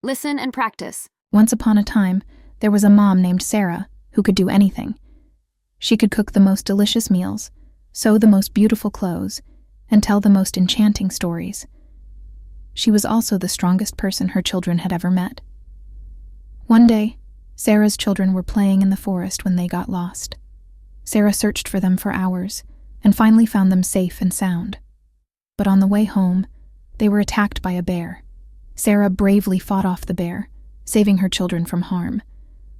Listen and practice. Once upon a time, there was a mom named Sarah who could do anything. She could cook the most delicious meals, sew the most beautiful clothes, and tell the most enchanting stories. She was also the strongest person her children had ever met. One day, Sarah's children were playing in the forest when they got lost. Sarah searched for them for hours and finally found them safe and sound. But on the way home, they were attacked by a bear. Sarah bravely fought off the bear, saving her children from harm.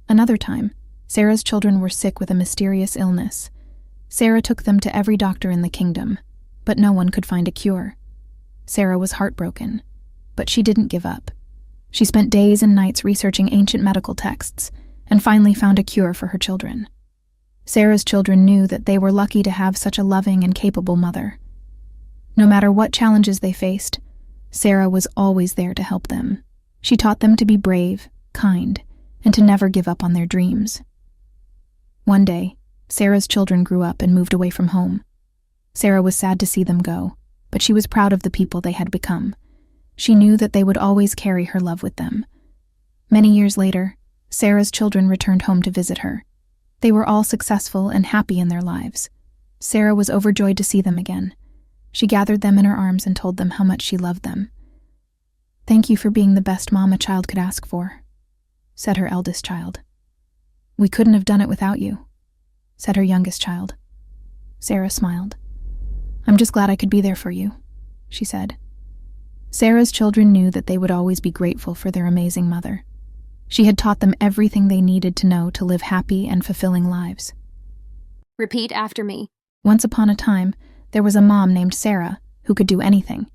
Another time, Sarah's children were sick with a mysterious illness. Sarah took them to every doctor in the kingdom, but no one could find a cure. Sarah was heartbroken, but she didn't give up. She spent days and nights researching ancient medical texts and finally found a cure for her children. Sarah's children knew that they were lucky to have such a loving and capable mother. No matter what challenges they faced, Sarah was always there to help them. She taught them to be brave, kind, and to never give up on their dreams. One day, Sarah's children grew up and moved away from home. Sarah was sad to see them go, but she was proud of the people they had become. She knew that they would always carry her love with them. Many years later, Sarah's children returned home to visit her. They were all successful and happy in their lives. Sarah was overjoyed to see them again. She gathered them in her arms and told them how much she loved them. "Thank you for being the best mom a child could ask for," said her eldest child. "We couldn't have done it without you," said her youngest child. Sarah smiled. "I'm just glad I could be there for you," she said. Sarah's children knew that they would always be grateful for their amazing mother. She had taught them everything they needed to know to live happy and fulfilling lives. Repeat after me. Once upon a time, there was a mom named Sarah who could do anything.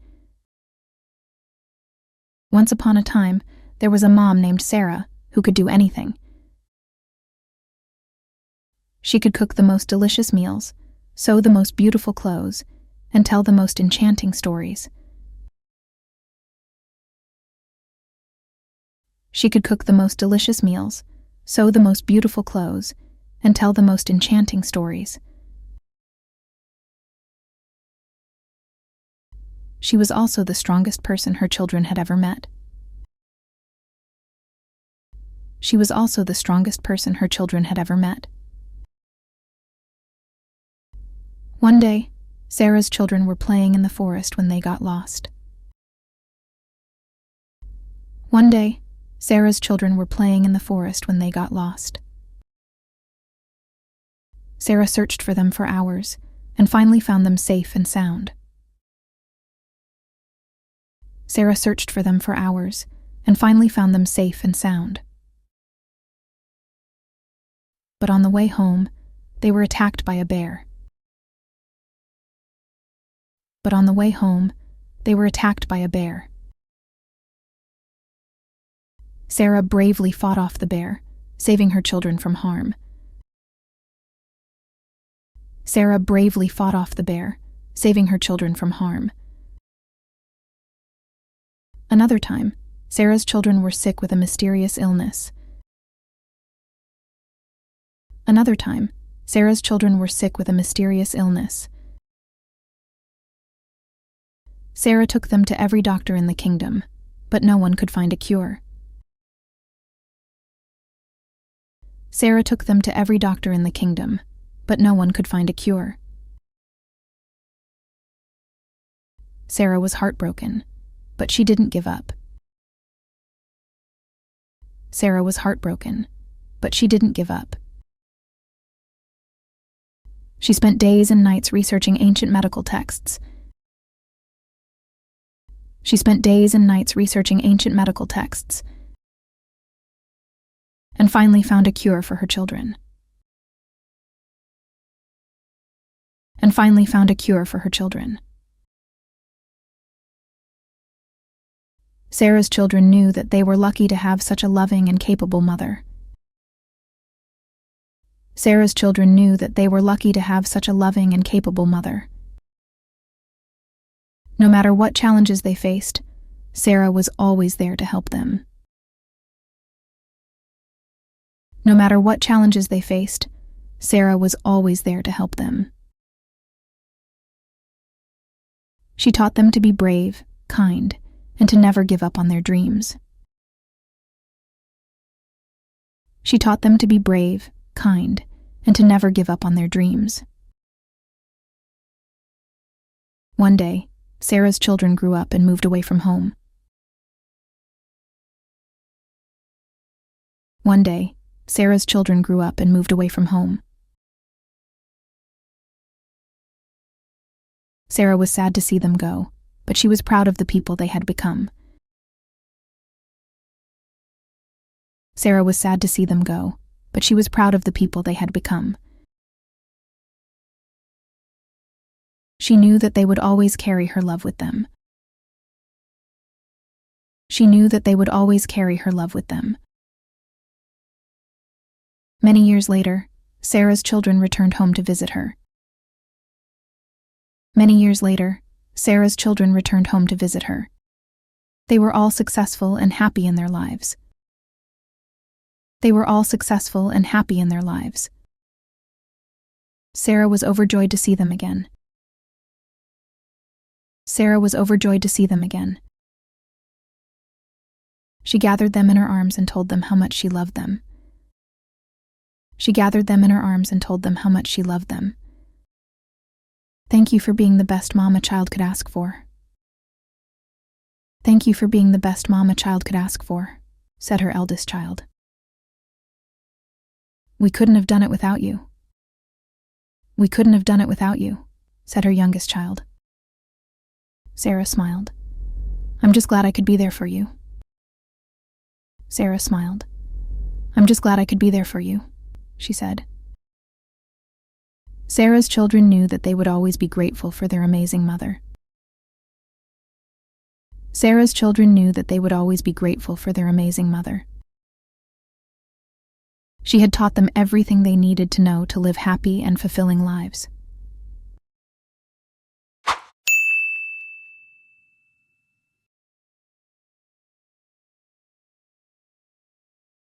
Once upon a time, there was a mom named Sarah who could do anything. She could cook the most delicious meals, sew the most beautiful clothes, and tell the most enchanting stories. She could cook the most delicious meals, sew the most beautiful clothes, and tell the most enchanting stories. She was also the strongest person her children had ever met. She was also the strongest person her children had ever met. One day, Sarah's children were playing in the forest when they got lost. One day, Sarah's children were playing in the forest when they got lost. Sarah searched for them for hours and finally found them safe and sound. Sarah searched for them for hours and finally found them safe and sound. But on the way home, they were attacked by a bear. But on the way home, they were attacked by a bear. Sarah bravely fought off the bear, saving her children from harm. Sarah bravely fought off the bear, saving her children from harm. Another time, Sarah's children were sick with a mysterious illness. Another time, Sarah's children were sick with a mysterious illness. Sarah took them to every doctor in the kingdom, but no one could find a cure. Sarah took them to every doctor in the kingdom, but no one could find a cure. Sarah was heartbroken, but she didn't give up. Sarah was heartbroken, but she didn't give up. She spent days and nights researching ancient medical texts. She spent days and nights researching ancient medical texts and finally found a cure for her children. And finally found a cure for her children. Sarah's children knew that they were lucky to have such a loving and capable mother. Sarah's children knew that they were lucky to have such a loving and capable mother. No matter what challenges they faced, Sarah was always there to help them. No matter what challenges they faced, Sarah was always there to help them. She taught them to be brave, kind, and to never give up on their dreams. She taught them to be brave, kind, and to never give up on their dreams. One day, Sarah's children grew up and moved away from home. One day, Sarah's children grew up and moved away from home. Sarah was sad to see them go, but she was proud of the people they had become. Sarah was sad to see them go, but she was proud of the people they had become. She knew that they would always carry her love with them. She knew that they would always carry her love with them. Many years later, Sarah's children returned home to visit her. Many years later, Sarah's children returned home to visit her. They were all successful and happy in their lives. They were all successful and happy in their lives. Sarah was overjoyed to see them again. Sarah was overjoyed to see them again. She gathered them in her arms and told them how much she loved them. She gathered them in her arms and told them how much she loved them. Thank you for being the best mom a child could ask for. Thank you for being the best mom a child could ask for, said her eldest child. We couldn't have done it without you. We couldn't have done it without you, said her youngest child. Sarah smiled. I'm just glad I could be there for you. Sarah smiled. I'm just glad I could be there for you, she said. Sarah's children knew that they would always be grateful for their amazing mother. Sarah's children knew that they would always be grateful for their amazing mother. She had taught them everything they needed to know to live happy and fulfilling lives.